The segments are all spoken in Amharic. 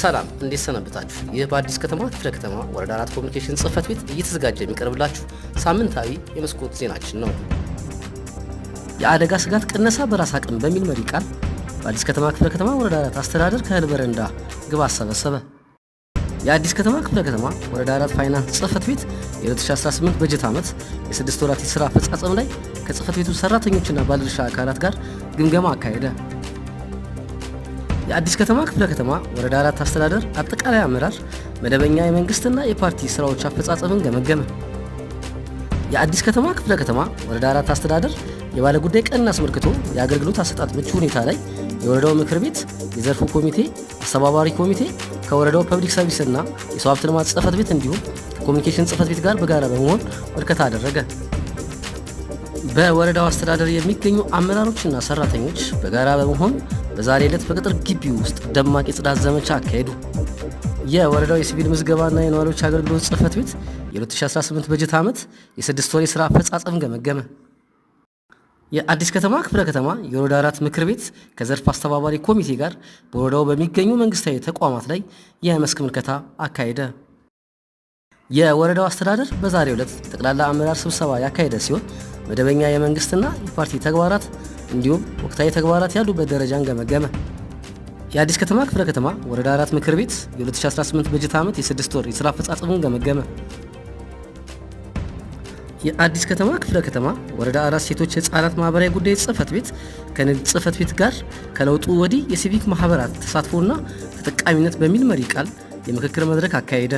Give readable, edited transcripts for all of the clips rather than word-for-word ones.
ሰላም እንዴት ሰነበታችሁ? ይህ በአዲስ ከተማ ክፍለ ከተማ ወረዳ 4 ኮሚኒኬሽን ጽሕፈት ቤት እየተዘጋጀ የሚቀርብላችሁ ሳምንታዊ የመስኮት ዜናችን ነው። የአደጋ ስጋት ቅነሳ በራስ አቅም በሚል መሪ ቃል በአዲስ ከተማ ክፍለ ከተማ ወረዳ 4 አስተዳደር ከእህል በረንዳ ግብዓት ሰበሰበ። የአዲስ ከተማ ክፍለ ከተማ ወረዳ 4 ፋይናንስ ጽሕፈት ቤት የ2018 በጀት ዓመት የ6 ወራት የሥራ አፈጻጸም ላይ ከጽሕፈት ቤቱ ሰራተኞችና ባለድርሻ አካላት ጋር ግምገማ አካሄደ። የአዲስ ከተማ ክፍለ ከተማ ወረዳ 4 አስተዳደር አጠቃላይ አመራር መደበኛ የመንግስትና የፓርቲ ስራዎች አፈጻጸምን ገመገመ። የአዲስ ከተማ ክፍለ ከተማ ወረዳ 4 አስተዳደር የባለ ጉዳይ ቀንን አስመልክቶ የአገልግሎት አሰጣጥ ምቹ ሁኔታ ላይ የወረዳው ምክር ቤት፣ የዘርፉ ኮሚቴ፣ አስተባባሪ ኮሚቴ ከወረዳው ፐብሊክ ሰርቪስና የሰው ሀብት ልማት ጽሕፈት ቤት እንዲሁም ከኮሚኒኬሽን ጽሕፈት ቤት ጋር በጋራ በመሆን ምልከታ አደረገ። በወረዳው አስተዳደር የሚገኙ አመራሮችና ሰራተኞች በጋራ በመሆን በዛሬ ዕለት በቅጥር ግቢው ውስጥ ደማቅ የጽዳት ዘመቻ አካሄዱ። የወረዳው የሲቪል ምዝገባና የነዋሪዎች አገልግሎት ጽሕፈት ቤት የ2018 በጀት ዓመት የ6 ወር የሥራ አፈጻጸም ገመገመ። የአዲስ ከተማ ክፍለ ከተማ የወረዳ 4 ምክር ቤት ከዘርፍ አስተባባሪ ኮሚቴ ጋር በወረዳው በሚገኙ መንግስታዊ ተቋማት ላይ የመስክ ምልከታ አካሄደ። የወረዳው አስተዳደር በዛሬው ዕለት የጠቅላላ አመራር ስብሰባ ያካሄደ ሲሆን መደበኛ የመንግስትና የፓርቲ ተግባራት እንዲሁም ወቅታዊ ተግባራት ያሉበት ደረጃን ገመገመ። የአዲስ ከተማ ክፍለ ከተማ ወረዳ 4 ምክር ቤት የ2018 በጀት ዓመት የ6 ወር የሥራ አፈጻጸሙን ገመገመ። የአዲስ ከተማ ክፍለ ከተማ ወረዳ 4 ሴቶች ሕፃናት ማህበራዊ ጉዳይ ጽሕፈት ቤት ከንግድ ጽሕፈት ቤት ጋር ከለውጡ ወዲህ የሲቪክ ማህበራት ተሳትፎና ተጠቃሚነት በሚል መሪ ቃል የምክክር መድረክ አካሄደ።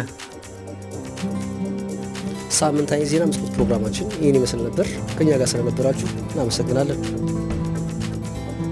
ሳምንታዊ ዜና መስኮት ፕሮግራማችን ይህን ይመስል ነበር። ከኛ ጋር ስለነበራችሁ እናመሰግናለን።